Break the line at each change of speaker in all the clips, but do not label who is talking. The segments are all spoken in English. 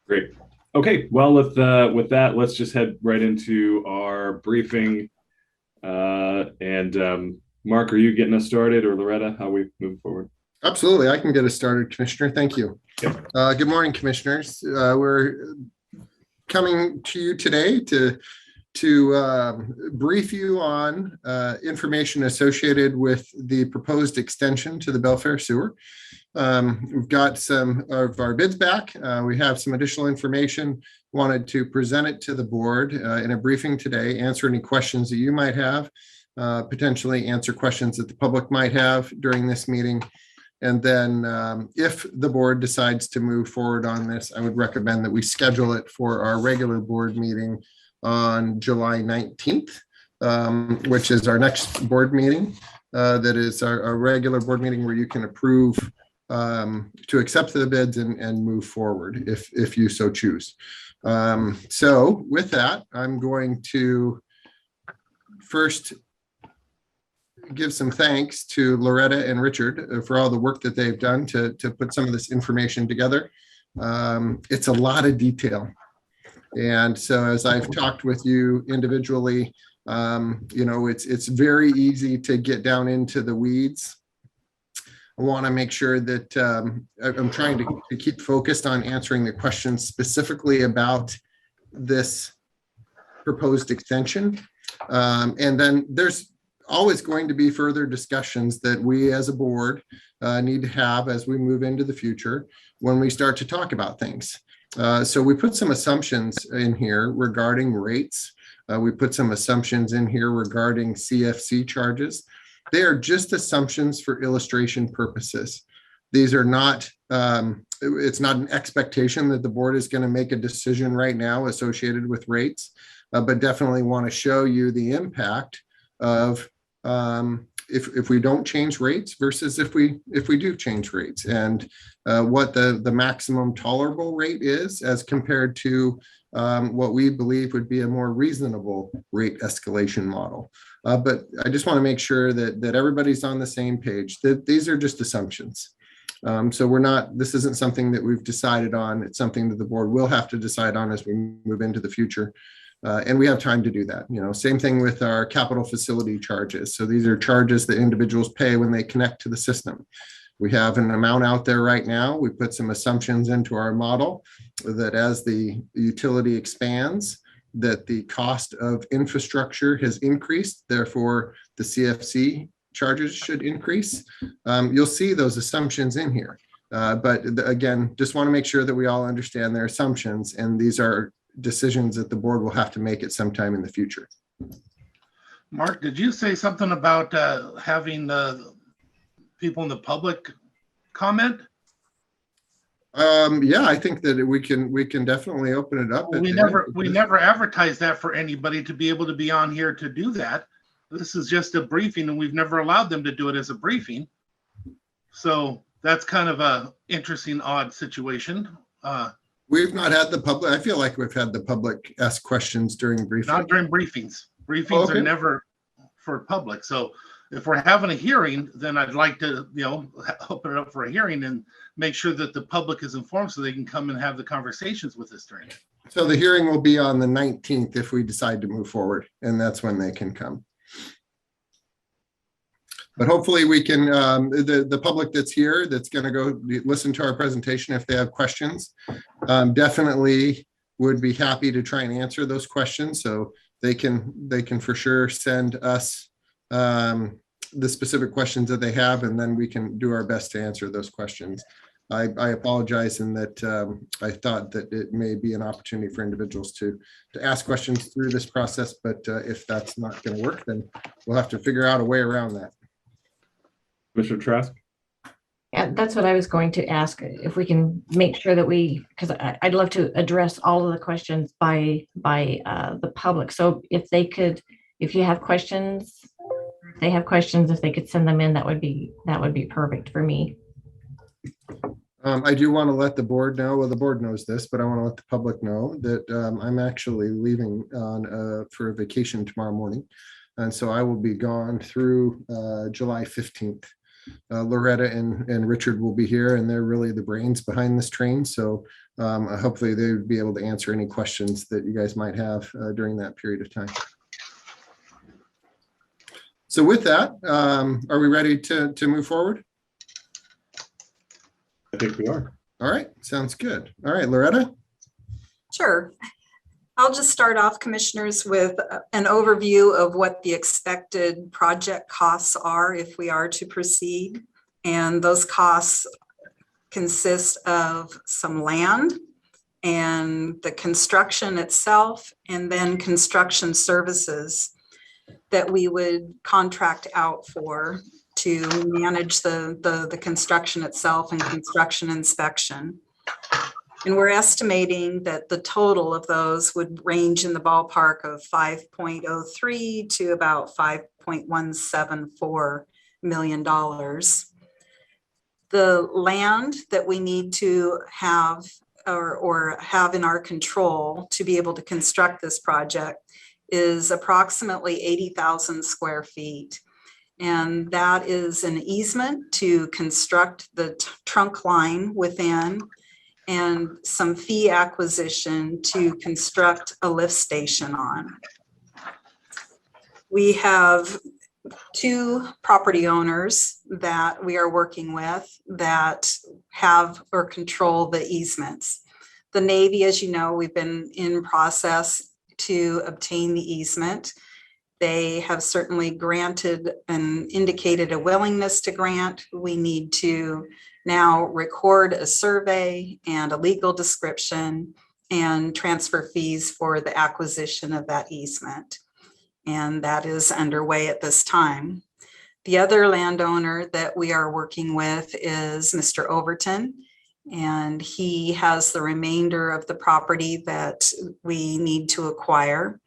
Great. Okay, well, with that, let's just head right into our briefing. Mark, are you getting us started, or Loretta, how we move forward?
Absolutely, I can get us started, Commissioner. Thank you.
Yep.
Good morning, Commissioners. We're coming to you today to brief you on information associated with the proposed extension to the Belfair sewer. We've got some of our bids back. We have some additional information. Wanted to present it to the board in a briefing today, answer any questions that you might have, potentially answer questions that the public might have during this meeting. And then if the board decides to move forward on this, I would recommend that we schedule it for our regular board meeting on July 19th, which is our next board meeting. That is our regular board meeting where you can approve to accept the bids and move forward if you so choose. So with that, I'm going to first give some thanks to Loretta and Richard for all the work that they've done to put some of this information together. It's a lot of detail. And so as I've talked with you individually, it's very easy to get down into the weeds. I want to make sure that I'm trying to keep focused on answering the questions specifically about this proposed extension. And then there's always going to be further discussions that we as a board need to have as we move into the future when we start to talk about things. So we put some assumptions in here regarding rates. We put some assumptions in here regarding CFC charges. They are just assumptions for illustration purposes. These are not, it's not an expectation that the board is going to make a decision right now associated with rates, but definitely want to show you the impact of if we don't change rates versus if we do change rates, and what the maximum tolerable rate is as compared to what we believe would be a more reasonable rate escalation model. But I just want to make sure that everybody's on the same page, that these are just assumptions. So this isn't something that we've decided on. It's something that the board will have to decide on as we move into the future. And we have time to do that. Same thing with our capital facility charges. So these are charges that individuals pay when they connect to the system. We have an amount out there right now. We put some assumptions into our model that as the utility expands, that the cost of infrastructure has increased. Therefore, the CFC charges should increase. You'll see those assumptions in here. But again, just want to make sure that we all understand their assumptions. And these are decisions that the board will have to make at some time in the future.
Mark, did you say something about having people in the public comment?
Yeah, I think that we can definitely open it up.
Well, we never advertised that for anybody to be able to be on here to do that. This is just a briefing, and we've never allowed them to do it as a briefing. So that's kind of a interesting, odd situation.
We've not had the public. I feel like we've had the public ask questions during briefings.
Not during briefings. Briefings are never for public. So if we're having a hearing, then I'd like to, open it up for a hearing and make sure that the public is informed so they can come and have the conversations with us during it. So
the hearing will be on the 19th if we decide to move forward, and that's when they can come. But hopefully we can, the public that's here, that's going to go listen to our presentation, if they have questions, definitely would be happy to try and answer those questions. So they can for sure send us the specific questions that they have, and then we can do our best to answer those questions. I apologize in that I thought that it may be an opportunity for individuals to ask questions through this process, but if that's not going to work, then we'll have to figure out a way around that.
Mr. Trask?
Yeah, that's what I was going to ask, if we can make sure that because I'd love to address all of the questions by the public. So if you have questions, if they could send them in, that would be perfect for me.
I do want to let the board know, well, the board knows this, but I want to let the public know that I'm actually leaving for a vacation tomorrow morning. And so I will be gone through July 15th. Loretta and Richard will be here, and they're really the brains behind this train. So hopefully they would be able to answer any questions that you guys might have during that period of time. So with that, are we ready to move forward?
I think we are.
All right, sounds good. All right, Loretta?
Sure. I'll just start off, commissioners, with an overview of what the expected project costs are if we are to proceed. And those costs consist of some land and the construction itself, and then construction services that we would contract out for to manage the construction itself and construction inspection. And we're estimating that the total of those would range in the ballpark of 5.03 to about $5.174 million. The land that we need to have or have in our control to be able to construct this project is approximately 80,000 square feet. And that is an easement to construct the trunk line within, and some fee acquisition to construct a lift station on. We have 2 property owners that we are working with that have or control the easements. The Navy, as you know, we've been in process to obtain the easement. They have certainly granted and indicated a willingness to grant. We need to now record a survey and a legal description and transfer fees for the acquisition of that easement. And that is underway at this time. The other landowner that we are working with is Mr. Overton, and he has the remainder of the property that we need to acquire.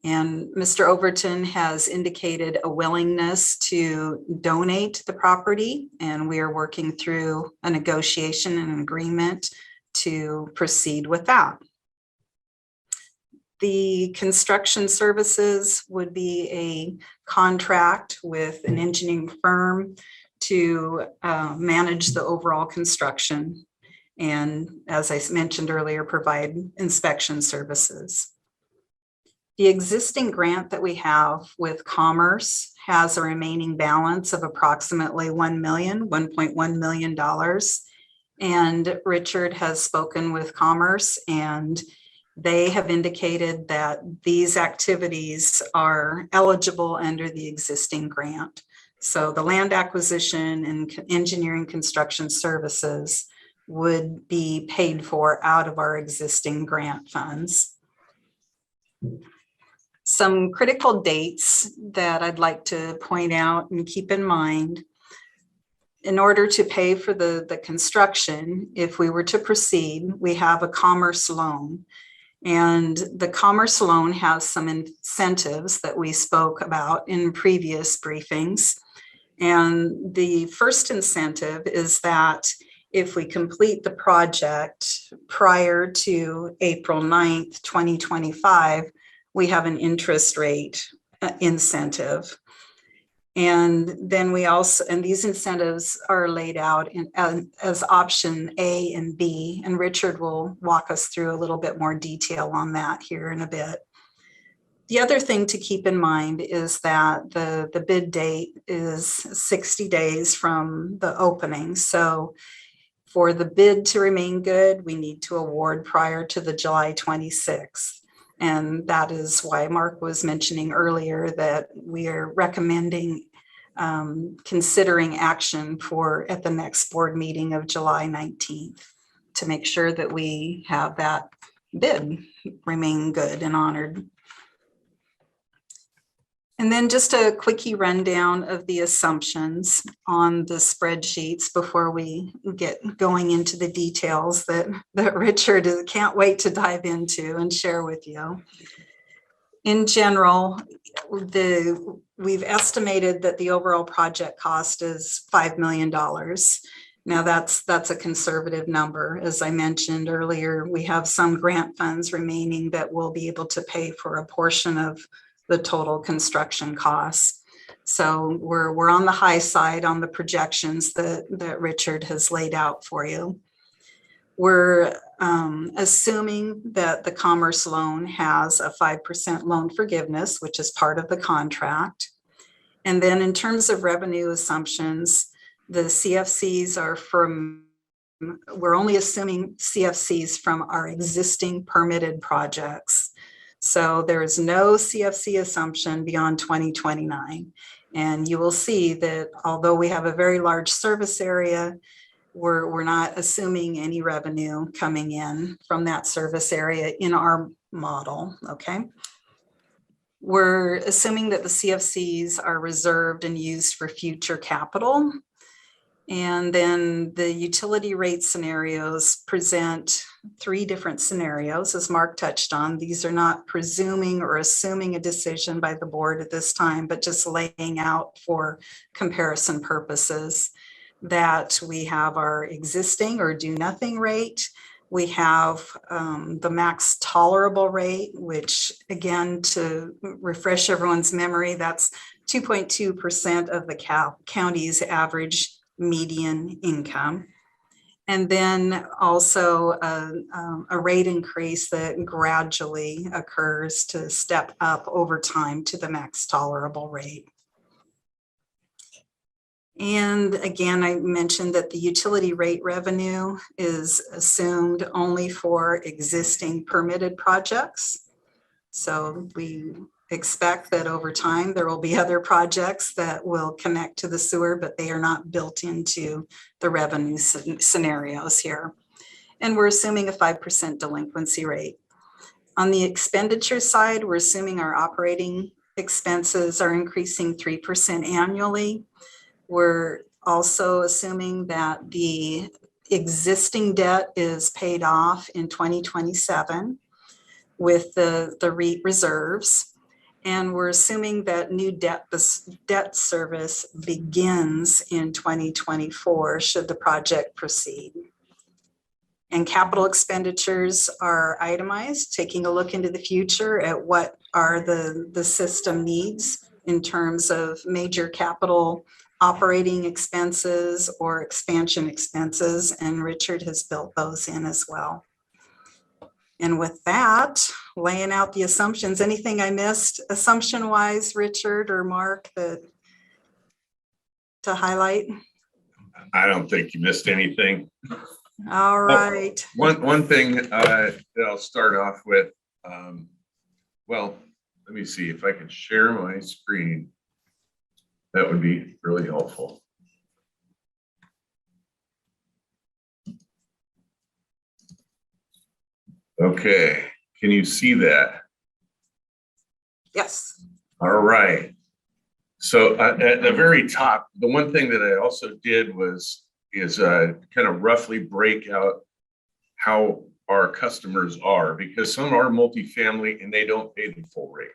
And Mr. Overton has indicated a willingness to donate the property, and we are working through a negotiation and an agreement to proceed with that. The construction services would be a contract with an engineering firm to manage the overall construction, and as I mentioned earlier, provide inspection services. The existing grant that we have with Commerce has a remaining balance of approximately $1.1 million. And Richard has spoken with Commerce, and they have indicated that these activities are eligible under the existing grant. So the land acquisition and engineering construction services would be paid for out of our existing grant funds. Some critical dates that I'd like to point out and keep in mind. In order to pay for the construction, if we were to proceed, we have a Commerce loan. And the Commerce loan has some incentives that we spoke about in previous briefings. And the first incentive is that if we complete the project prior to April 9th, 2025, we have an interest rate incentive. And then we also, and these incentives are laid out as option A and B, and Richard will walk us through a little bit more detail on that here in a bit. The other thing to keep in mind is that the bid date is 60 days from the opening. So for the bid to remain good, we need to award prior to the July 26th. And that is why Mark was mentioning earlier that we are recommending considering action for at the next board meeting of July 19th to make sure that we have that bid remain good and honored. And then just a quickie rundown of the assumptions on the spreadsheets before we get going into the details that Richard can't wait to dive into and share with you. In general, we've estimated that the overall project cost is $5 million. Now that's a conservative number. As I mentioned earlier, we have some grant funds remaining that will be able to pay for a portion of the total construction costs. So we're on the high side on the projections that Richard has laid out for you. We're assuming that the Commerce loan has a 5% loan forgiveness, which is part of the contract. And then in terms of revenue assumptions, the CFCs are we're only assuming CFCs from our existing permitted projects. So there's no CFC assumption beyond 2029. And you will see that although we have a very large service area, we're not assuming any revenue coming in from that service area in our model, okay? We're assuming that the CFCs are reserved and used for future capital. And then the utility rate scenarios present 3 different scenarios, as Mark touched on. These are not presuming or assuming a decision by the board at this time, but just laying out for comparison purposes that we have our existing or do nothing rate. We have the max tolerable rate, which again, to refresh everyone's memory, that's 2.2% of the county's average median income. And then also a rate increase that gradually occurs to step up over time to the max tolerable rate. And again, I mentioned that the utility rate revenue is assumed only for existing permitted projects. So we expect that over time, there will be other projects that will connect to the sewer, but they are not built into the revenue scenarios here. And we're assuming a 5% delinquency rate. On the expenditure side, we're assuming our operating expenses are increasing 3% annually. We're also assuming that the existing debt is paid off in 2027 with the REIT reserves. And we're assuming that new debt service begins in 2024 should the project proceed. And capital expenditures are itemized, taking a look into the future at what are the system needs in terms of major capital operating expenses or expansion expenses, and Richard has built those in as well. And with that, laying out the assumptions, anything I missed assumption-wise, Richard or Mark, to highlight?
I don't think you missed anything.
All right.
One thing that I'll start off with, well, let me see if I can share my screen. That would be really helpful. Okay, can you see that?
Yes.
All right. So at the very top, the one thing that I also did is kind of roughly break out how our customers are, because some are multifamily and they don't pay the full rate.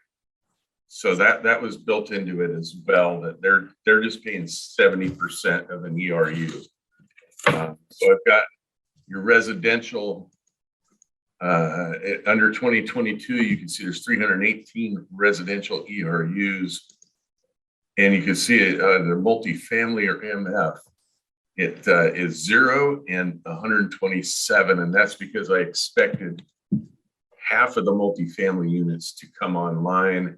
So that was built into it as well, that they're just paying 70% of an ERU. So I've got your residential under 2022, you can see there's 318 residential ERUs, and you can see it, the multifamily or MF, it is 0 and 127, and that's because I expected half of the multifamily units to come online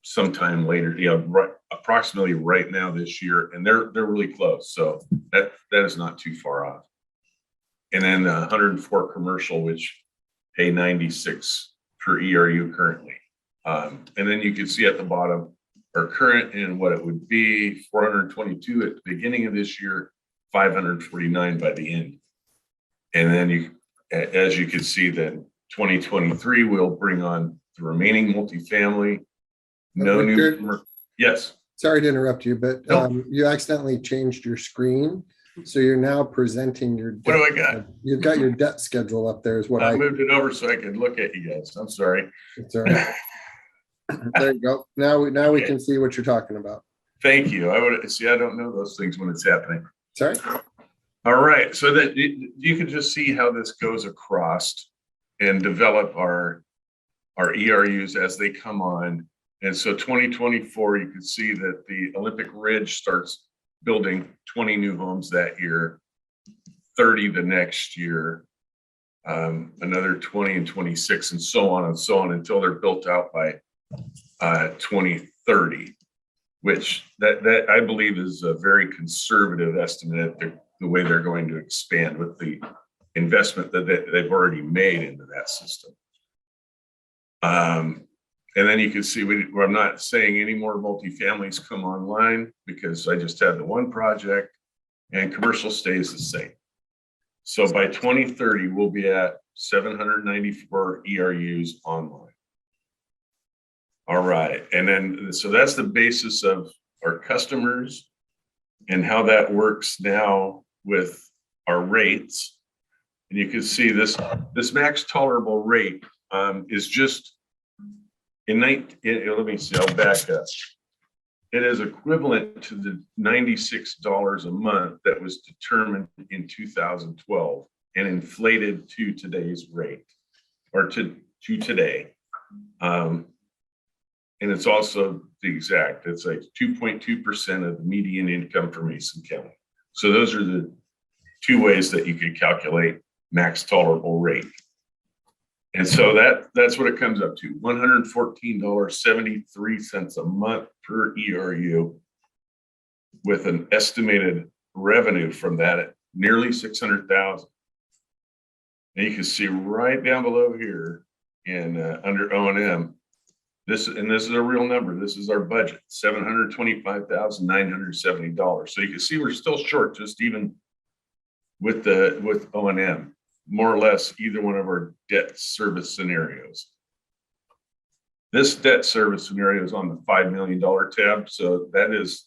sometime later, approximately right now this year, and they're really close. So that is not too far off. And then 104 commercial, which pay 96 per ERU currently. And then you can see at the bottom our current and what it would be: 422 at the beginning of this year, 549 by the end. And then as you can see, then 2023 will bring on the remaining multifamily. No new. Yes.
Sorry to interrupt you, but you accidentally changed your screen. So you're now presenting your debt.
What do I got?
You've got your debt schedule up there is what
I moved it over so I could look at you guys. I'm sorry.
It's all right. There you go. Now we can see what you're talking about.
Thank you. I don't know those things when it's happening.
Sorry.
All right. So that you can just see how this goes across and develop our ERUs as they come on. And so 2024, you can see that the Olympic Ridge starts building 20 new homes that year, 30 the next year. another 20 and 26, and so on until they're built out by 2030, which that I believe is a very conservative estimate. The way they're going to expand with the investment that they've already made into that system. And then you can see I'm not saying any more multifamilies come online because I just had the one project, and commercial stays the same. So by 2030, we'll be at 794 ERUs online. All right, and then so that's the basis of our customers and how that works now with our rates. And you can see this max tolerable rate is just let me see, I'll back up. It is equivalent to the $96 a month that was determined in 2012 and inflated to today's rate, or to today. And it's also the exact, it's like 2.2% of the median income for Mason County. So those are the two ways that you could calculate max tolerable rate. And so that's what it comes up to, $114.73 a month per ERU, with an estimated revenue from that at nearly 600,000. And you can see right down below here in under O&M, this is a real number. This is our budget, $725,970. So you can see we're still short, just even with O&M, more or less either one of our debt service scenarios. This debt service scenario is on the $5 million tab. So this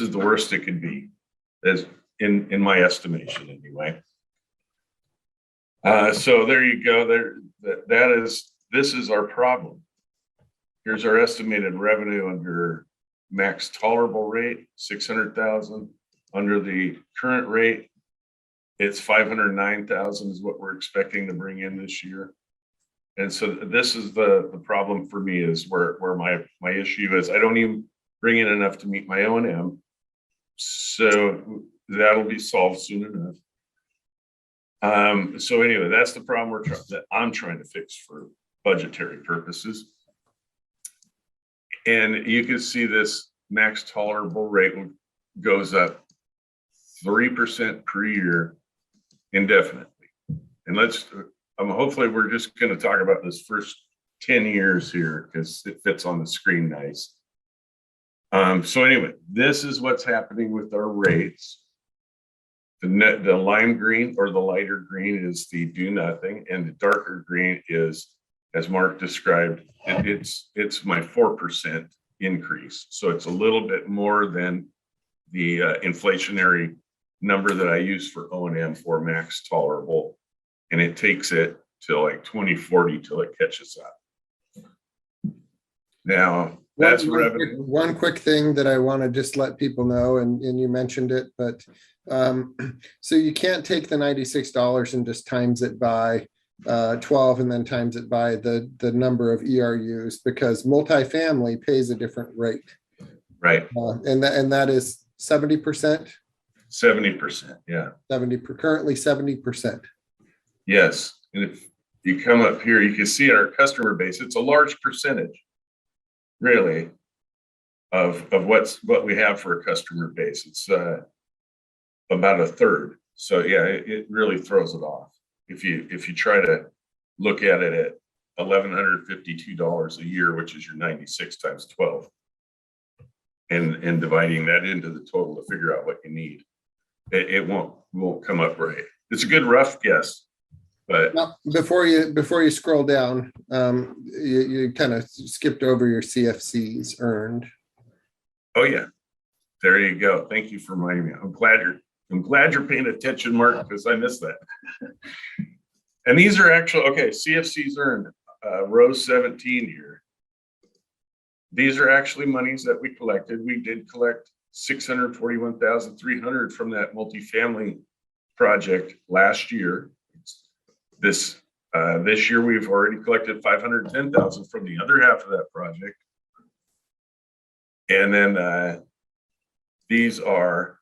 is the worst it could be, as in my estimation anyway. So there you go. This is our problem. Here's our estimated revenue under max tolerable rate, 600,000. Under the current rate, it's 509,000 is what we're expecting to bring in this year. And so this is the problem for me, is where my issue is. I don't even bring in enough to meet my O&M. So that'll be solved soon enough. So anyway, that's the problem that I'm trying to fix for budgetary purposes. And you can see this max tolerable rate goes up 3% per year indefinitely. And hopefully we're just going to talk about this first 10 years here because it fits on the screen nice. So anyway, this is what's happening with our rates. The lime green, or the lighter green, is the do nothing, and the darker green is, as Mark described, it's my 4% increase. So it's a little bit more than the inflationary number that I use for O&M for max tolerable, and it takes it till like 2040 till it catches up. Now that's revenue.
One quick thing that I want to just let people know, and you mentioned it, but so you can't take the $96 and just times it by 12 and then times it by the number of ERUs, because multifamily pays a different rate.
Right.
And that is 70%.
70%, yeah.
Currently 70%.
Yes, and if you come up here, you can see in our customer base, it's a large percentage, really, of what we have for a customer base. It's about a third. So yeah, it really throws it off. If you try to look at it at $1,152 a year, which is your 96 times 12, and dividing that into the total to figure out what you need, it won't come up right. It's a good rough guess, but
now, before you scroll down, you kind of skipped over your CFCs earned.
Oh yeah, there you go. Thank you for reminding me. I'm glad you're paying attention, Mark, because I missed that. And these are actual, okay, CFCs earned, row 17 here. These are actually monies that we collected. We did collect $641,300 from that multifamily project last year. This year we've already collected $510,000 from the other half of that project. And then these are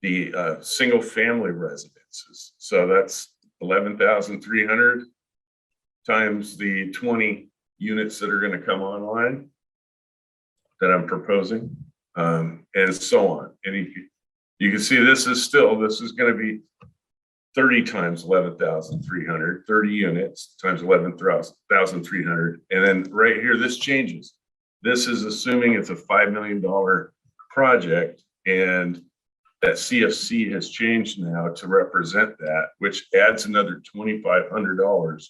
the single family residences. So that's 11,300 times the 20 units that are going to come online that I'm proposing, and so on. And you can see this is going to be 30 times 11,300, 30 units times 11,300. And then right here, this changes. This is assuming it's a $5 million project, and that CFC has changed now to represent that, which adds another $2,500.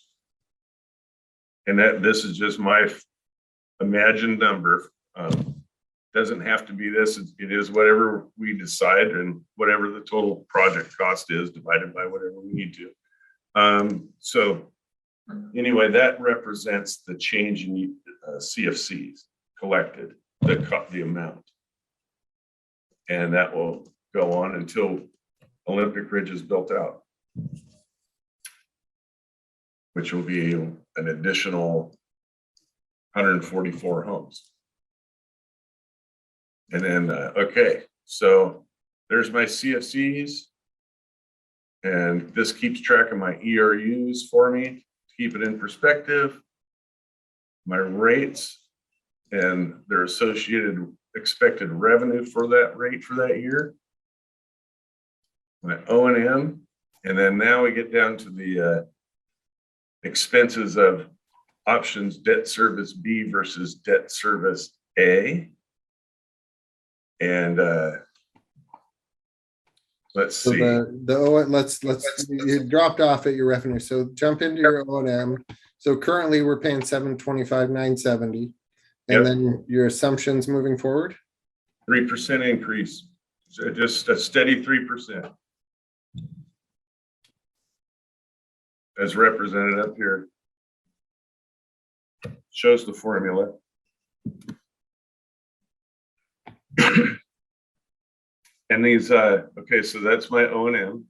And this is just my imagined number. Doesn't have to be this. It is whatever we decide and whatever the total project cost is divided by whatever we need to. So anyway, that represents the change in CFCs collected, the amount. And that will go on until Olympic Ridge is built out, which will be an additional 144 homes. And then, okay, so there's my CFCs. And this keeps track of my ERUs for me to keep it in perspective. My rates and their associated expected revenue for that rate for that year. My O&M. And then now we get down to the expenses of options debt service B versus debt service A. And let's see.
You dropped off at your revenue. So jump into your O&M. So currently we're paying $725,970. And then your assumptions moving forward?
3% increase. So just a steady 3%. As represented up here. Shows the formula. And these, okay, so that's my O&M.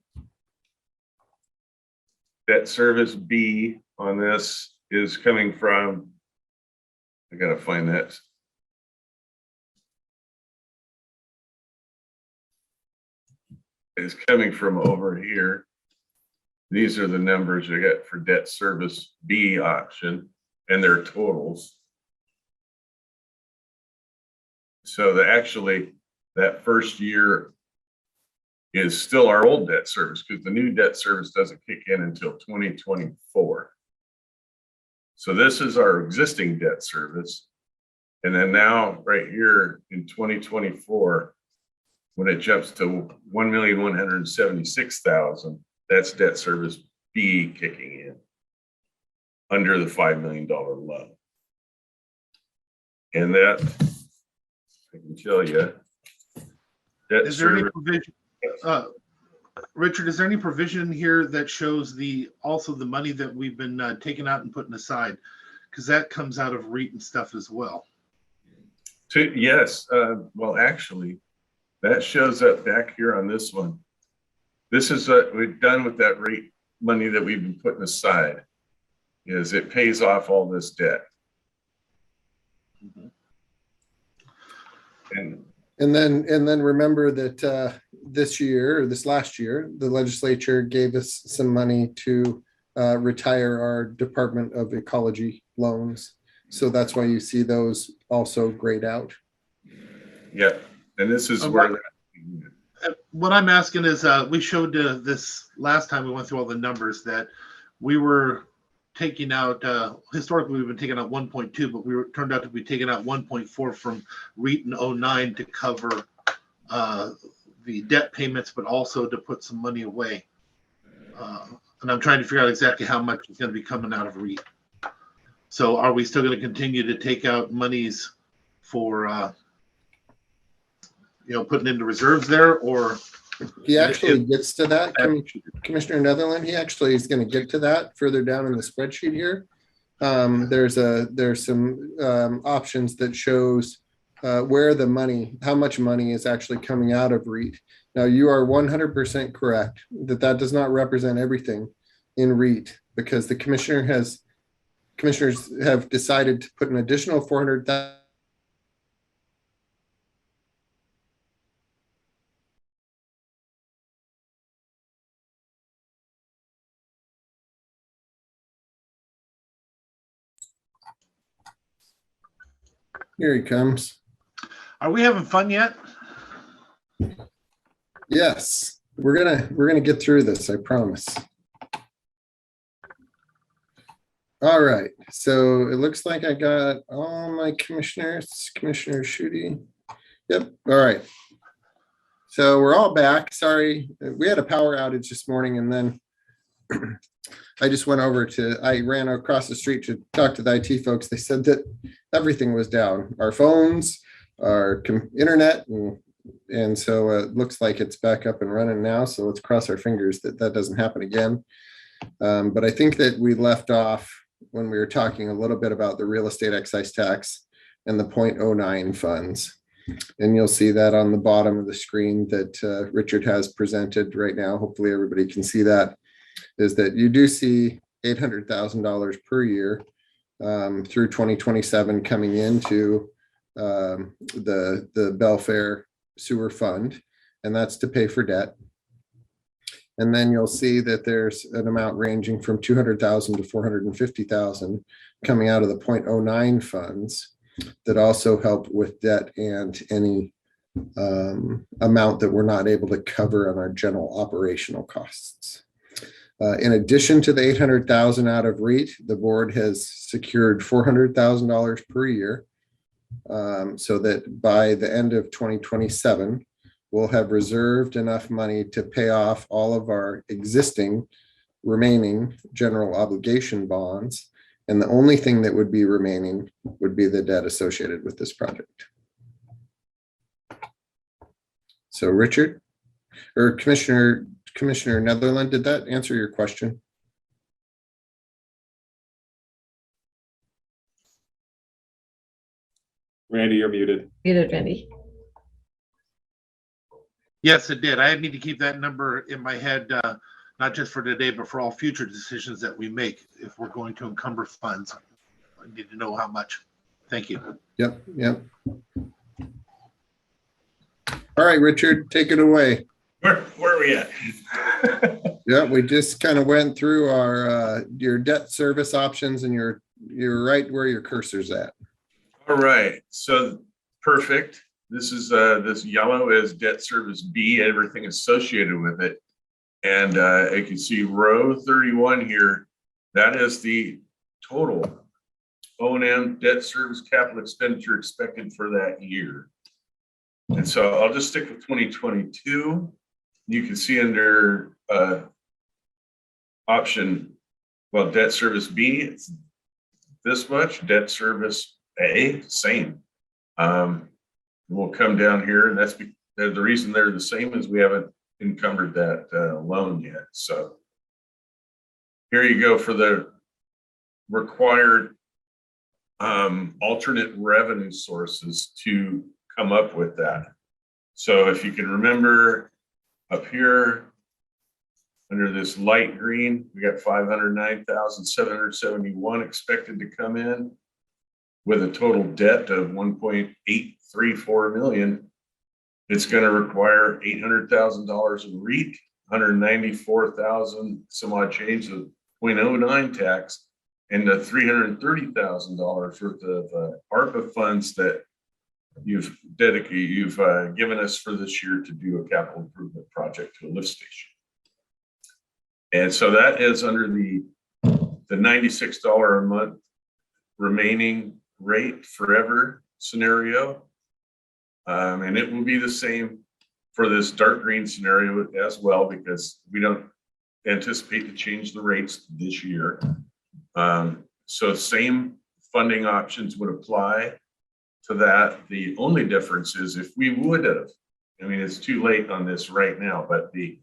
Debt service B on this is coming from, I gotta find that. It's coming from over here. These are the numbers I got for debt service B option and their totals. So that first year is still our old debt service because the new debt service doesn't kick in until 2024. So this is our existing debt service. And then now right here in 2024, when it jumps to 1,176,000, that's debt service B kicking in under the $5 million loan. And that, I can tell you,
is there any provision, Richard, is there any provision here that shows also the money that we've been taking out and putting aside? Because that comes out of REIT and stuff as well.
Yes, well, actually, that shows up back here on this one. This is what we've done with that REIT money that we've been putting aside, is it pays off all this debt.
Mm-hmm.
And then remember that this last year, the legislature gave us some money to retire our Department of Ecology loans. So that's why you see those also grayed out.
Yeah, and this is where
what I'm asking is, we showed this last time we went through all the numbers that we were taking out, historically we've been taking out 1.2, but turned out to be taking out 1.4 from REIT in 09 to cover the debt payments, but also to put some money away. And I'm trying to figure out exactly how much is going to be coming out of REIT. So are we still going to continue to take out monies for, putting into reserves there, or?
He actually gets to that, Commissioner Netherland. He actually is going to get to that further down in the spreadsheet here. There's some options that shows where the money, how much money is actually coming out of REIT. Now you are 100% correct that does not represent everything in REIT, because the commissioners have decided to put an additional 400,000 Here he comes.
Are we having fun yet?
Yes, we're gonna get through this, I promise. All right, so it looks like I got all my commissioners, Commissioner Shooty. Yep, all right. So we're all back. Sorry, we had a power outage this morning and then I ran across the street to talk to the IT folks. They said that everything was down, our phones, our internet, and so it looks like it's back up and running now. So let's cross our fingers that that doesn't happen again. But I think that we left off when we were talking a little bit about the real estate excise tax and the 0.09 funds. And you'll see that on the bottom of the screen that Richard has presented right now. Hopefully everybody can see that, is that you do see $800,000 per year through 2027 coming into the Belfair sewer fund, and that's to pay for debt. And then you'll see that there's an amount ranging from 200,000 to 450,000 coming out of the 0.09 funds that also help with debt and any amount that we're not able to cover on our general operational costs. In addition to the 800,000 out of REIT, the board has secured $400,000 per year, so that by the end of 2027, we'll have reserved enough money to pay off all of our existing remaining general obligation bonds. And the only thing that would be remaining would be the debt associated with this project. So Richard, or Commissioner Netherland, did that answer your question?
Randy, you're muted.
Muted, Randy.
Yes, it did. I need to keep that number in my head, not just for today, but for all future decisions that we make. If we're going to encumber funds, I need to know how much. Thank you.
Yep. All right, Richard, take it away.
Where are we at?
Yeah, we just kind of went through our your debt service options, and you're right where your cursor's at.
All right, so perfect. This is this yellow is debt service B, everything associated with it. And you can see row 31 here. That is the total O&M debt service capital expenditure expected for that year. And so I'll just stick with 2022. You can see under option, well, debt service B, it's this much. Debt service A, same. We'll come down here, and that's the reason they're the same is we haven't encumbered that loan yet. So here you go for the required alternate revenue sources to come up with that. So if you can remember up here under this light green, we got 509,771 expected to come in with a total debt of 1.834 million. It's going to require $800,000 in REIT, 194,000 some odd change of 0.09 tax, and the $330,000 worth of ARPA funds that you've given us for this year to do a capital improvement project to a lift station. And so that is under the $96 a month remaining rate forever scenario. And it will be the same for this dark green scenario as well, because we don't anticipate to change the rates this year. So same funding options would apply to that. The only difference is if we would have, I mean, it's too late on this right now, but the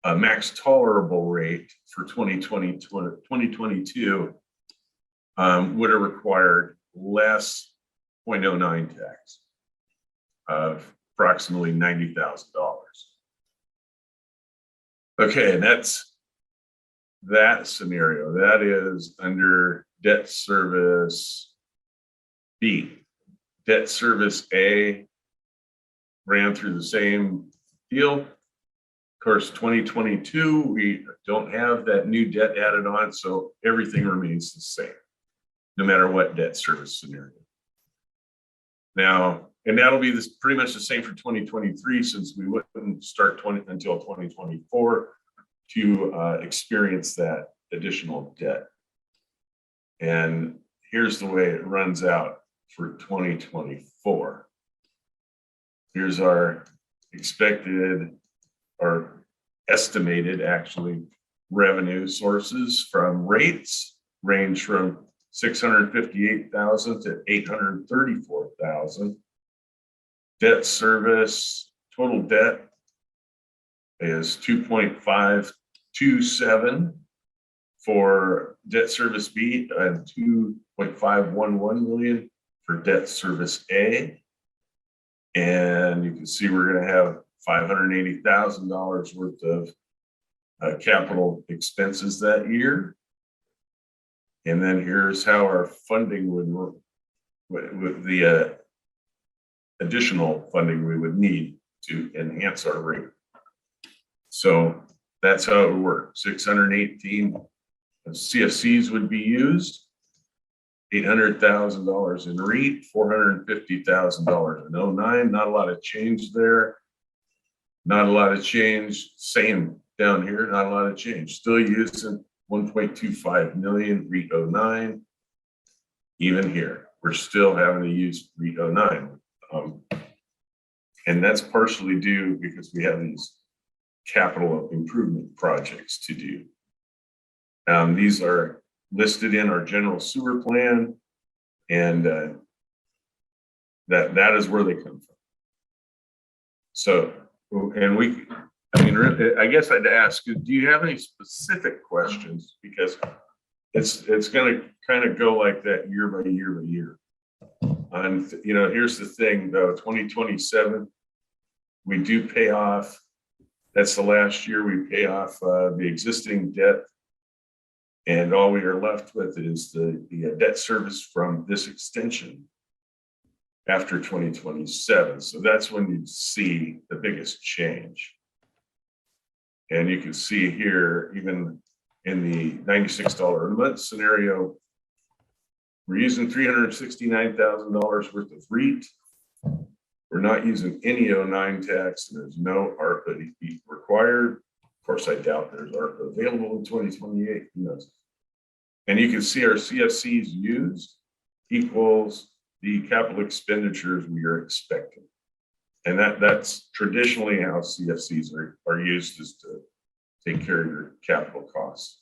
max tolerable rate for 2022 would have required less 0.09 tax of approximately $90,000. Okay, and that's that scenario. That is under debt service B. Debt service A ran through the same deal. Of course, 2022, we don't have that new debt added on, so everything remains the same, no matter what debt service scenario. Now, and that'll be this pretty much the same for 2023, since we wouldn't start until 2024 to experience that additional debt. And here's the way it runs out for 2024. Here's our expected or estimated actually revenue sources from rates, range from 658,000 to 834,000. Debt service, total debt is 2.527 for debt service B and 2.511 million for debt service A. And you can see we're going to have $580,000 worth of capital expenses that year. And then here's how our funding would work with the additional funding we would need to enhance our rate. So that's how it would work. 618 CFCs would be used, $800,000 in REIT, $450,000 in 09. Not a lot of change there. Not a lot of change. Same down here, not a lot of change. Still using 1.25 million REIT 09. Even here, we're still having to use REIT 09. And that's partially due because we have these capital improvement projects to do. These are listed in our general sewer plan, and that is where they come from. So, and I guess I'd ask you, do you have any specific questions? Because it's going to kind of go like that year by year by year. And here's the thing though, 2027, we do pay off. That's the last year we pay off the existing debt. And all we are left with is the debt service from this extension after 2027. So that's when you see the biggest change. And you can see here, even in the $96 a month scenario, we're using $369,000 worth of REIT. We're not using any 09 tax. There's no ARPA required. Of course, I doubt there's ARPA available in 2028. Who knows? And you can see our CFCs used equals the capital expenditures we are expecting. And that's traditionally how CFCs are used, is to take care of your capital costs.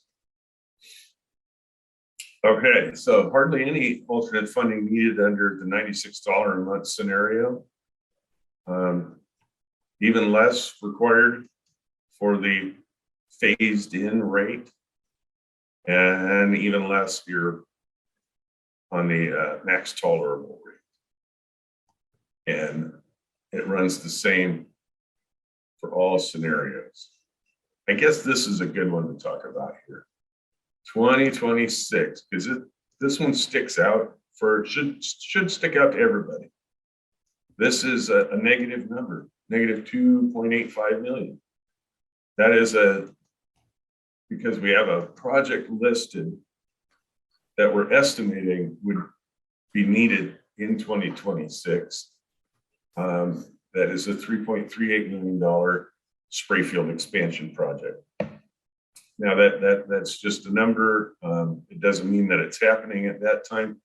Okay, so hardly any alternate funding needed under the $96 a month scenario. Even less required for the phased in rate, and even less here on the max tolerable rate. And it runs the same for all scenarios. I guess this is a good one to talk about here. 2026, because this one sticks out should stick out to everybody. This is a negative number, negative 2.85 million. That is because we have a project listed that we're estimating would be needed in 2026. That is a $3.38 million spray field expansion project. Now that's just a number. It doesn't mean that it's happening at that time.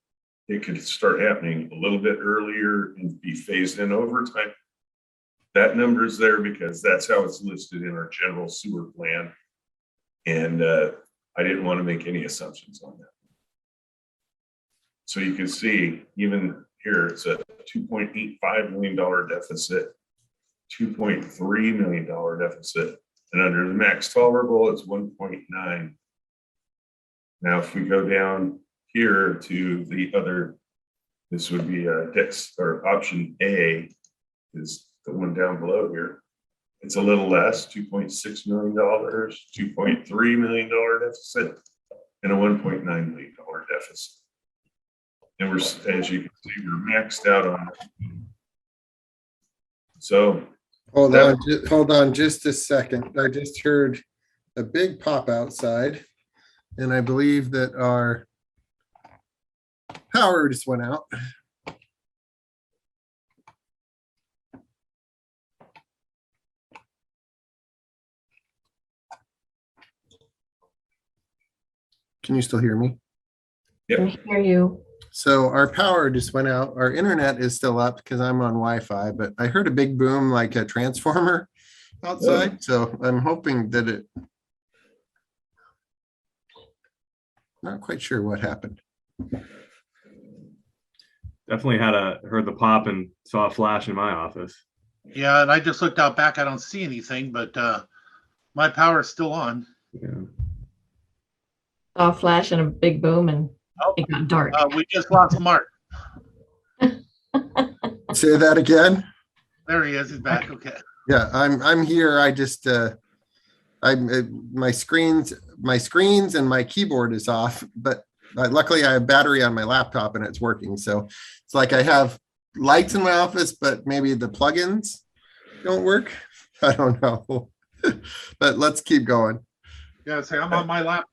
It could start happening a little bit earlier and be phased in over time. That number is there because that's how it's listed in our general sewer plan. And I didn't want to make any assumptions on that. So you can see even here, it's a $2.85 million deficit, $2.3 million deficit. And under the max tolerable, it's 1.9. Now, if we go down here to the other, this would be option A is the one down below here. It's a little less, $2.6 million, $2.3 million deficit, and a $1.9 million deficit. And we're, as you can see, we're maxed out on it. So
hold on just a second. I just heard a big pop outside, and I believe that our power just went out. Can you still hear me?
Yep.
Can hear you.
So our power just went out. Our internet is still up because I'm on Wi-Fi, but I heard a big boom like a transformer outside. So I'm hoping that it, not quite sure what happened.
Definitely heard the pop and saw a flash in my office.
Yeah, and I just looked out back. I don't see anything, but my power is still on.
Yeah.
Saw a flash and a big boom, and it got dark.
We just lost Mark.
Say that again.
There he is. He's back. Okay.
Yeah, I'm here. I just my screens and my keyboard is off, but luckily I have battery on my laptop and it's working. So it's like I have lights in my office, but maybe the plugins don't work. I don't know, but let's keep going.
Yeah, say I'm on my laptop.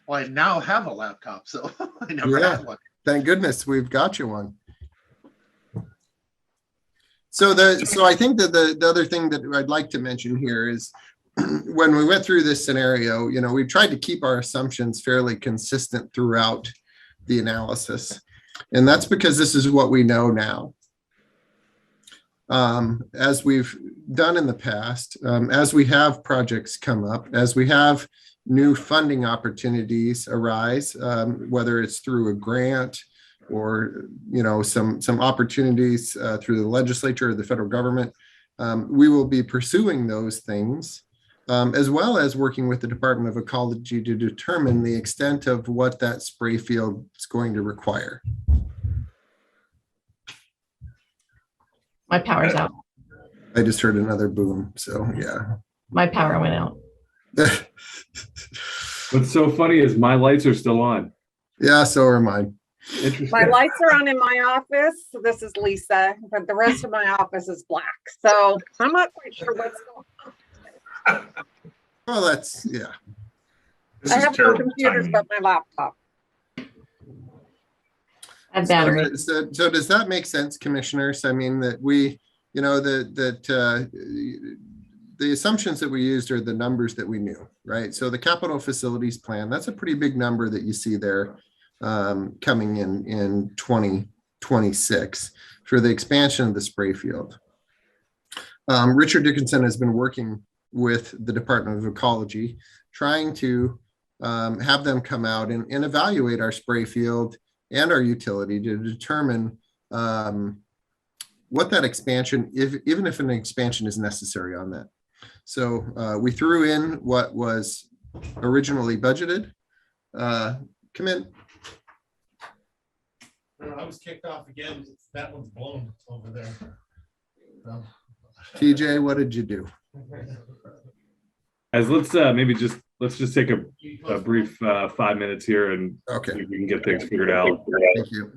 Well, I now have a laptop, so I never had one.
Thank goodness we've got you one. So I think that the other thing that I'd like to mention here is when we went through this scenario, you know, we tried to keep our assumptions fairly consistent throughout the analysis. And that's because this is what we know now. As we've done in the past, as we have projects come up, as we have new funding opportunities arise, whether it's through a grant or, you know, some opportunities through the legislature or the federal government, we will be pursuing those things, as well as working with the Department of Ecology to determine the extent of what that spray field is going to require.
My power's out.
I just heard another boom, so yeah.
My power went out.
What's so funny is my lights are still on.
Yeah, so are mine.
Interesting.
My lights are on in my office. This is Lisa, but the rest of my office is black. So I'm not quite sure what's going on.
Well, that's, yeah.
This
I
is
have no
terrible
computers
timing.
but my laptop.
I have battery.
So does that make sense, commissioners? I mean, that we, you know, the assumptions that we used are the numbers that we knew, right? So the capital facilities plan, that's a pretty big number that you see there coming in 2026 for the expansion of the spray field. Richard Dickinson has been working with the Department of Ecology, trying to have them come out and evaluate our spray field and our utility to determine what that expansion, even if an expansion is necessary on that. So we threw in what was originally budgeted. Come in.
I was kicked off again. That one's blown over there.
TJ, what did you do?
As let's just take a brief 5 minutes here and
Okay,
see if we can get things figured out.
thank you.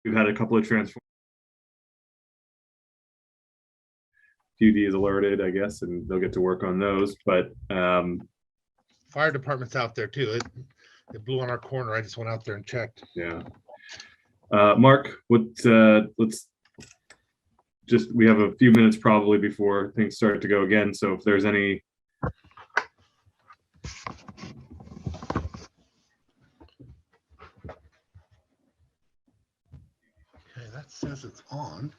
We've had a couple of transform. QD is alerted, I guess, and they'll get to work on those. But
Fire department's out there too. It blew on our corner. I just went out there and checked.
yeah. Mark, let's just, we have a few minutes probably before things start to go again. So if there's any.
Okay, that says it's on.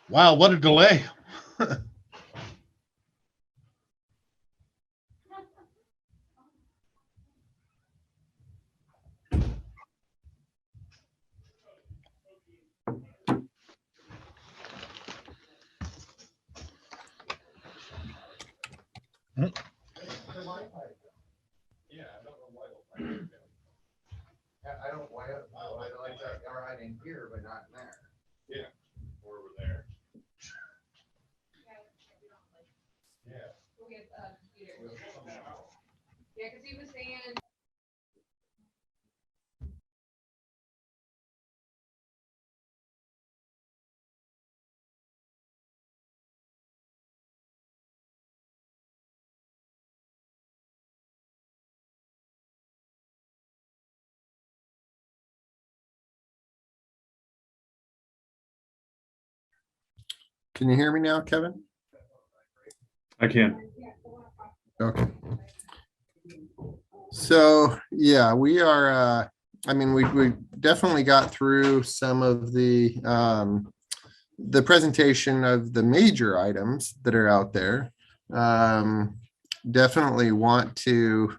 Wow, what a delay.
I don't like that. All right, in here, but not in there.
Yeah. Or over there. Yeah.
Yeah, because he was saying.
Can you hear me now, Kevin?
I can.
Okay. So, yeah, we are, I mean, we definitely got through some of the presentation of the major items that are out there. Definitely want to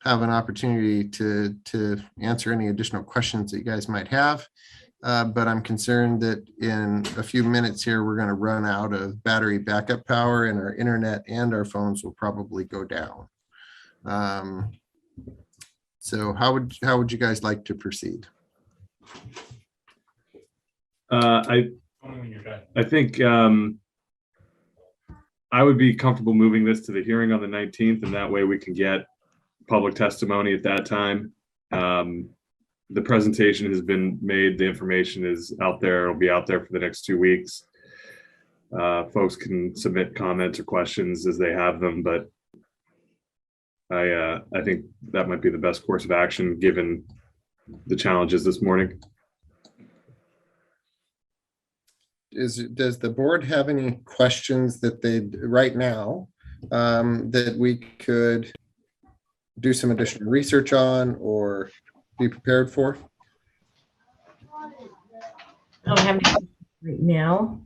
have an opportunity to answer any additional questions that you guys might have. But I'm concerned that in a few minutes here, we're going to run out of battery backup power, and our internet and our phones will probably go down. So how would you guys like to proceed?
I think I would be comfortable moving this to the hearing on the 19th, and that way we can get public testimony at that time. The presentation has been made. The information is out there. It'll be out there for the next 2 weeks. Folks can submit comments or questions as they have them, but I think that might be the best course of action given the challenges this morning.
Does the board have any questions that they right now that we could do some additional research on or be prepared for?
I don't have any right now.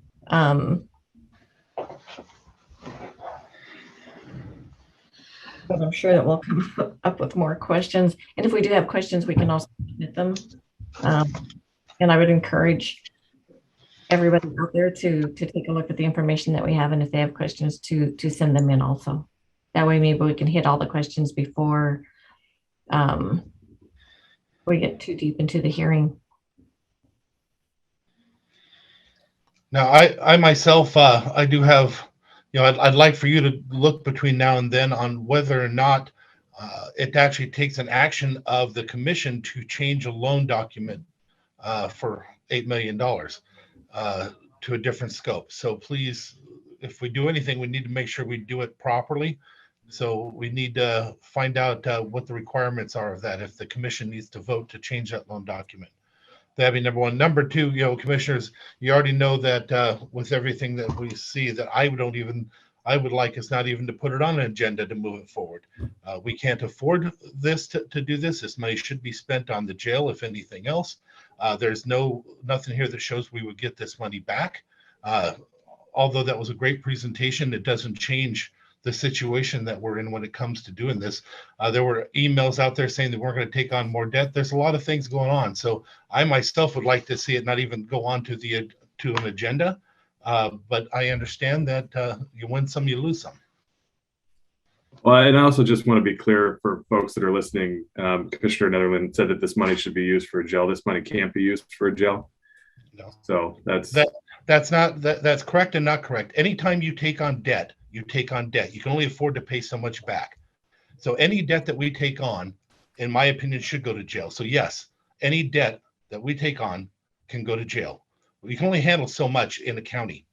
But I'm sure that we'll come up with more questions. And if we do have questions, we can also submit them. And I would encourage everybody out there to take a look at the information that we have. And if they have questions, to send them in also. That way, maybe we can hit all the questions before we get too deep into the hearing.
Now, I myself, I do have, I'd like for you to look between now and then on whether or not it actually takes an action of the commission to change a loan document for $8 million to a different scope. So please, if we do anything, we need to make sure we do it properly. So we need to find out what the requirements are of that, if the commission needs to vote to change that loan document. That'd be number one. Number two, commissioners, you already know that with everything that we see, that I would like us not even to put it on an agenda to move it forward. We can't afford this to do this. This money should be spent on the jail, if anything else. There's nothing here that shows we would get this money back. Although that was a great presentation, it doesn't change the situation that we're in when it comes to doing this. There were emails out there saying that we're going to take on more debt. There's a lot of things going on. So I myself would like to see it not even go on to an agenda. But I understand that you win some, you lose some.
Well, and I also just want to be clear for folks that are listening. Commissioner Netherland said that this money should be used for a jail. This money can't be used for a jail.
No.
So that's
That's not, that's correct and not correct. Anytime you take on debt, you take on debt. You can only afford to pay so much back. So any debt that we take on, in my opinion, should go to jail. So yes, any debt that we take on can go to jail. We can only handle so much in the county.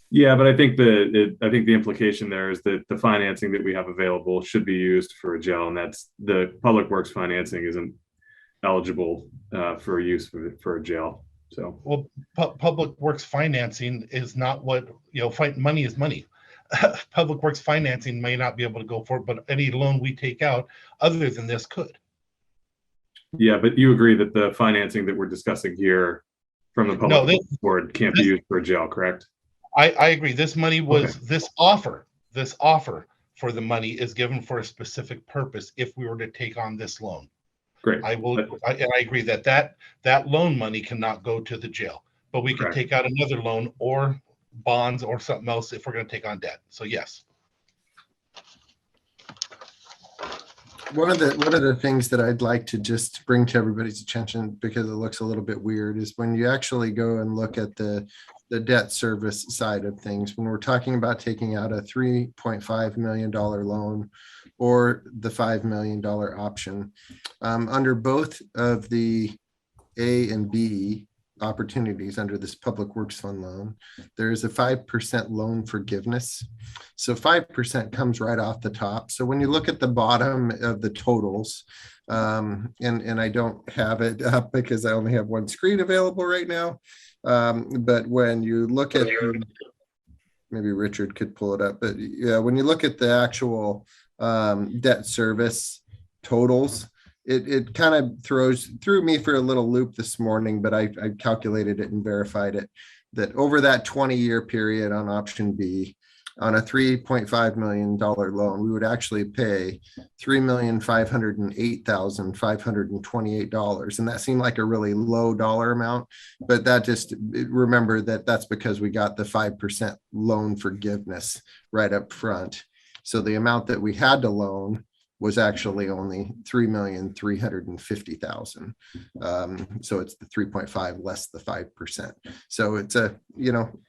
Yeah, but I think the implication there is that the financing that we have available should be used for a jail, and that's the public works financing isn't eligible for use for a jail. So,
well, public works financing is not what, money is money. Public works financing may not be able to go for it, but any loan we take out other than this could.
Yeah, but you agree that the financing that we're discussing here from the public board can't be used for a jail, correct?
I agree. This money was,
okay.
this offer for the money is given for a specific purpose if we were to take on this loan.
Great.
I agree that loan money cannot go to the jail, but we could take out another loan or bonds or something else if we're going to take on debt. So yes.
One of the things that I'd like to just bring to everybody's attention, because it looks a little bit weird, is when you actually go and look at the debt service side of things, when we're talking about taking out a $3.5 million loan or the $5 million option, under both of the A and B opportunities under this public works fund loan, there is a 5% loan forgiveness. So 5% comes right off the top. So when you look at the bottom of the totals, and I don't have it up because I only have one screen available right now. But when you look at, maybe Richard could pull it up, but yeah, when you look at the actual debt service totals, it kind of threw me for a little loop this morning, but I calculated it and verified it, that over that 20-year period on option B, on a $3.5 million loan, we would actually pay $3,508,528. And that seemed like a really low dollar amount, but that just, remember that's because we got the 5% loan forgiveness right up front. So the amount that we had to loan was actually only $3,350,000. So it's the 3.5 less the 5%. So it's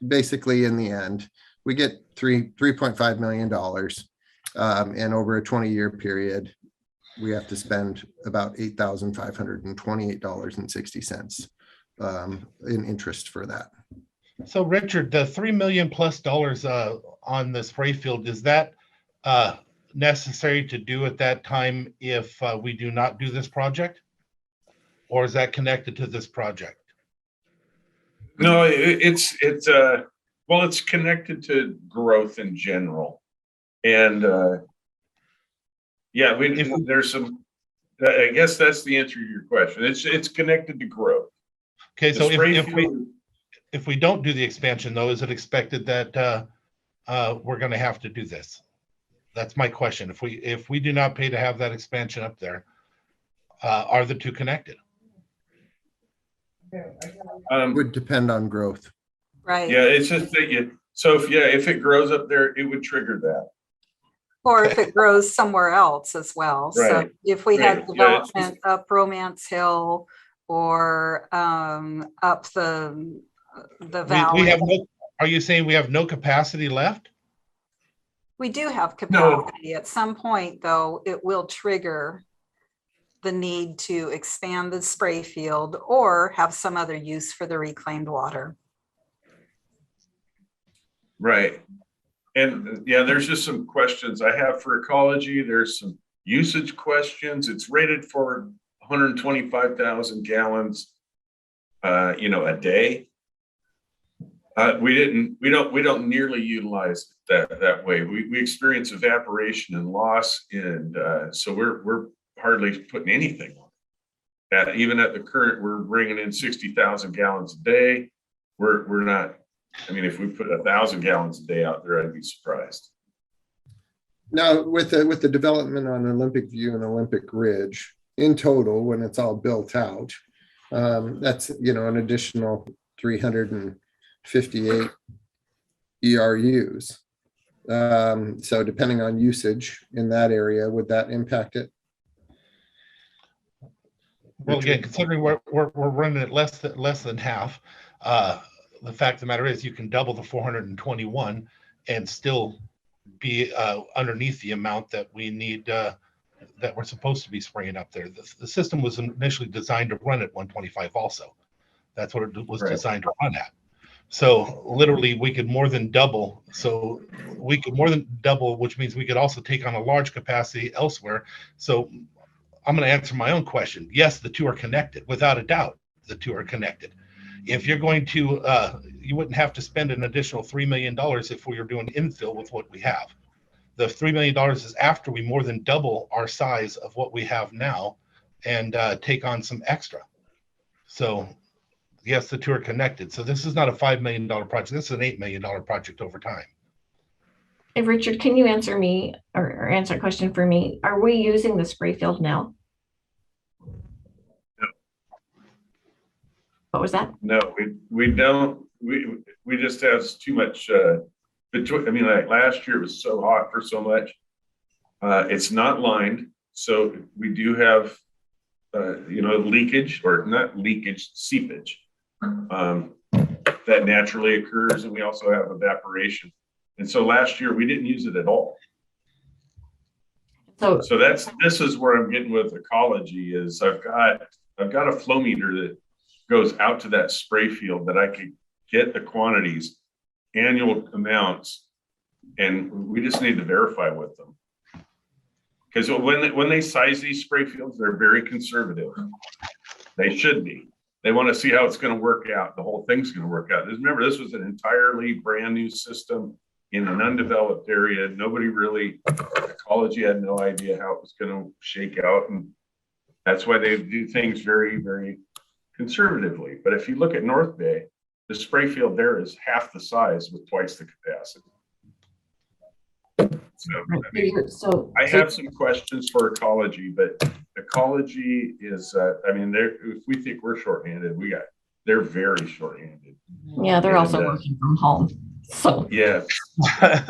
basically in the end, we get $3.5 million. And over a 20-year period, we have to spend about $8,528.60 in interest for that.
So Richard, the $3 million plus on the spray field, is that necessary to do at that time if we do not do this project, or is that connected to this project?
No, it's connected to growth in general, and there's some. I guess that's the answer to your question. It's connected to growth.
Okay, so if we don't do the expansion, though, is it expected that we're going to have to do this? That's my question. If we do not pay to have that expansion up there, are the two connected?
Would depend on growth.
Right.
Yeah, it's just that if it grows up there, it would trigger that.
Or if it grows somewhere else as well.
Right.
So if we had development up Romance Hill or up the valley.
Are you saying we have no capacity left?
We do have capacity. At some point, though, it will trigger the need to expand the spray field or have some other use for the reclaimed water.
Right. And yeah, there's just some questions I have for ecology. There's some usage questions. It's rated for 125,000 gallons, a day. We don't nearly utilize that way. We experience evaporation and loss, and so we're hardly putting anything on it. Even at the current, we're bringing in 60,000 gallons a day. We're not. I mean, if we put 1,000 gallons a day out there, I'd be surprised.
Now, with the development on Olympic View and Olympic Ridge, in total, when it's all built out, that's an additional 358 ERUs. So depending on usage in that area, would that impact it?
Well, again, considering we're running at less than half, the fact of the matter is you can double the 421 and still be underneath the amount that we need, that we're supposed to be spraying up there. The system was initially designed to run at 125 also. That's what it was designed to run at. So literally we could more than double. So we could more than double, which means we could also take on a large capacity elsewhere. So I'm going to answer my own question. Yes, the two are connected. Without a doubt, the two are connected. If you're going to, you wouldn't have to spend an additional $3 million if we were doing infill with what we have. The $3 million is after we more than double our size of what we have now and take on some extra. So yes, the two are connected. So this is not a $5 million project. This is an $8 million project over time.
Hey, Richard, can you answer me or answer a question for me? Are we using the spray field now?
No.
What was that?
No, we don't. We just have too much. I mean, like last year it was so hot for so much. It's not lined, so we do have, leakage, or not leakage, seepage that naturally occurs, and we also have evaporation. And so last year we didn't use it at all. So this is where I'm getting with ecology is I've got a flow meter that goes out to that spray field that I could get the quantities, annual amounts, and we just need to verify with them. Because when they size these spray fields, they're very conservative. They should be. They want to see how it's going to work out. The whole thing's going to work out. Remember, this was an entirely brand new system in an undeveloped area. Nobody really, ecology had no idea how it was going to shake out. And that's why they do things very, very conservatively. But if you look at North Bay, the spray field there is half the size with twice the capacity. So, I have some questions for ecology, but ecology is, if we think we're shorthanded, they're very shorthanded.
Yeah, they're also working from home. So
yes,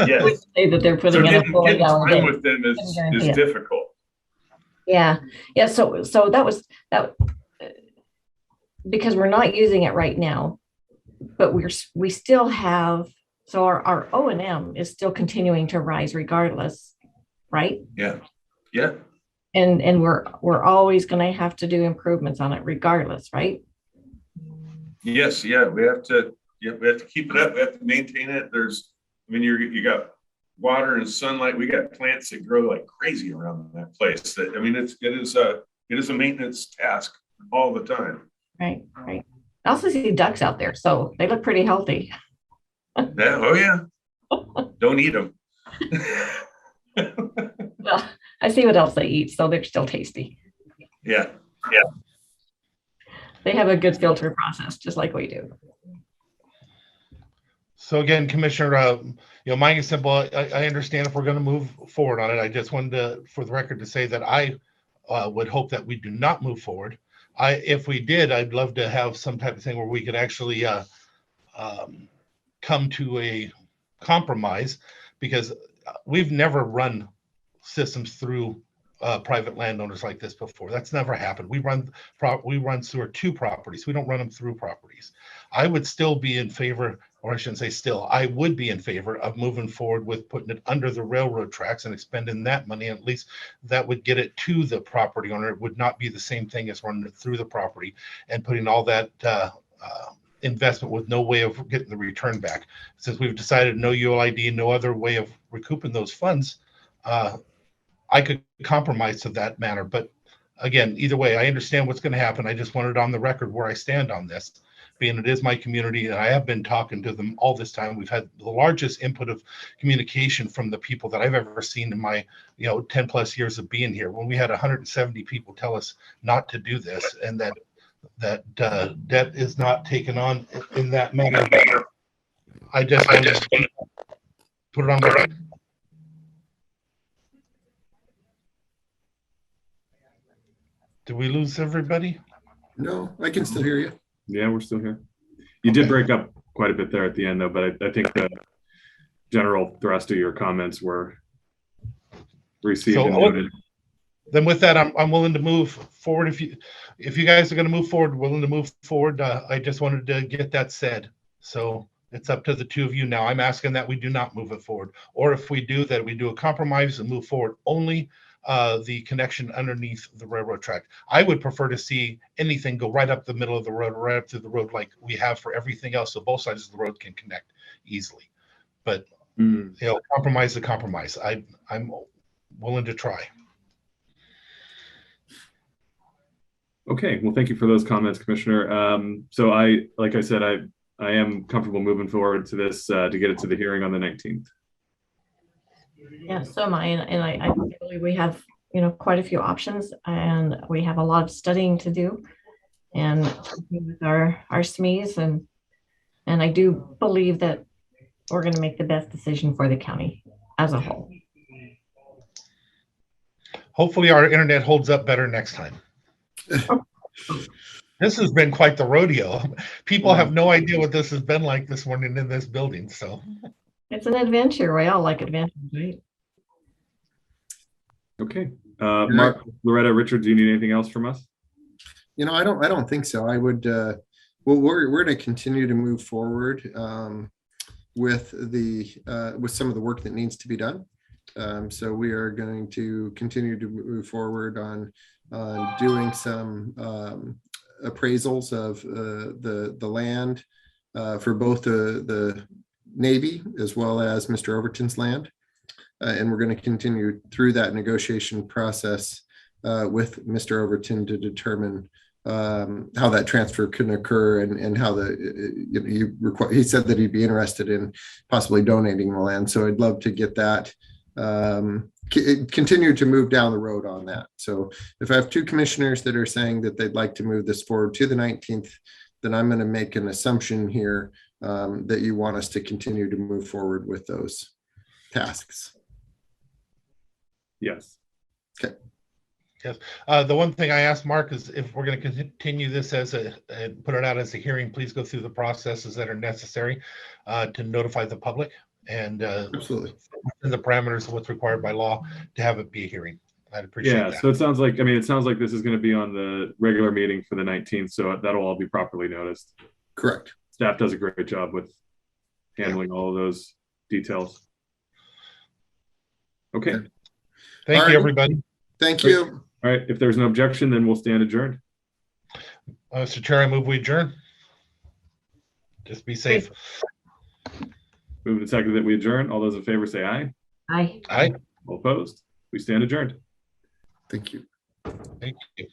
yes.
Say that they're putting in a
getting time with them is difficult.
Yeah. So that was because we're not using it right now, but we still have. So our O&M is still continuing to rise regardless, right?
Yeah, yeah.
And we're always going to have to do improvements on it regardless, right?
Yes, yeah. We have to keep it up. We have to maintain it. You got water and sunlight. We got plants that grow like crazy around that place. It is a maintenance task all the time.
Right. I also see ducks out there, so they look pretty healthy.
Yeah, oh yeah. Don't eat them.
Well, I see what else they eat, so they're still tasty.
Yeah.
They have a good filter process, just like we do.
So again, Commissioner, mine is simple. I understand if we're going to move forward on it. I just wanted for the record to say that I would hope that we do not move forward. If we did, I'd love to have some type of thing where we could actually come to a compromise, because we've never run systems through private landowners like this before. That's never happened. We run through 2 properties. We don't run them through properties. I would still be in favor, or I shouldn't say still, I would be in favor of moving forward with putting it under the railroad tracks and expending that money. At least that would get it to the property owner. It would not be the same thing as running it through the property and putting all that investment with no way of getting the return back. Since we've decided no ULID, no other way of recouping those funds, I could compromise to that manner. But again, either way, I understand what's going to happen. I just wanted on the record where I stand on this, being it is my community, and I have been talking to them all this time. We've had the largest input of communication from the people that I've ever seen in my 10 plus years of being here, when we had 170 people tell us not to do this, and that debt is not taken on in that manner. I just put it on record. Did we lose everybody?
No, I can still hear you.
Yeah, we're still here. You did break up quite a bit there at the end, though, but I think the general thrust of your comments were received and noted.
Then with that, I'm willing to move forward. If you guys are going to move forward, willing to move forward. I just wanted to get that said. So it's up to the two of you now. I'm asking that we do not move it forward, or if we do, that we do a compromise and move forward only the connection underneath the railroad track. I would prefer to see anything go right up the middle of the road, right up to the road, like we have for everything else, so both sides of the road can connect easily. But compromise the compromise. I'm willing to try.
Okay, well, thank you for those comments, Commissioner. So like I said, I am comfortable moving forward to this to get it to the hearing on the 19th.
Yeah, so am I, and I believe we have, quite a few options, and we have a lot of studying to do, and with our SMEs, and I do believe that we're going to make the best decision for the county as a whole.
Hopefully our internet holds up better next time. This has been quite the rodeo. People have no idea what this has been like this morning in this building. So
it's an adventure. We all like adventures, right?
Okay. Mark, Loretta, Richard, do you need anything else from us?
I don't think so. I would, well, we're going to continue to move forward with some of the work that needs to be done. So we are going to continue to move forward on doing some appraisals of the land for both the Navy as well as Mr. Overton's land. And we're going to continue through that negotiation process with Mr. Overton to determine how that transfer can occur and how he said that he'd be interested in possibly donating the land. So I'd love to get that continue to move down the road on that. So if I have two commissioners that are saying that they'd like to move this forward to the 19th, then I'm going to make an assumption here that you want us to continue to move forward with those tasks.
Yes.
Okay.
Yes. The one thing I asked Mark is if we're going to continue this as put it out as a hearing, please go through the processes that are necessary to notify the public and
absolutely
in the parameters of what's required by law to have it be a hearing. I'd appreciate that.
So it sounds like this is going to be on the regular meeting for the 19th, so that'll all be properly noticed.
Correct.
Staff does a great job with handling all of those details. Okay.
Thank you, everybody.
Thank you.
All right. If there's no objection, then we'll stand adjourned.
Mr. Chair, I move we adjourn. Just be safe.
Moving and second that we adjourn. All those in favor say aye.
Aye.
Aye.
All opposed? We stand adjourned.
Thank you.
Thank you.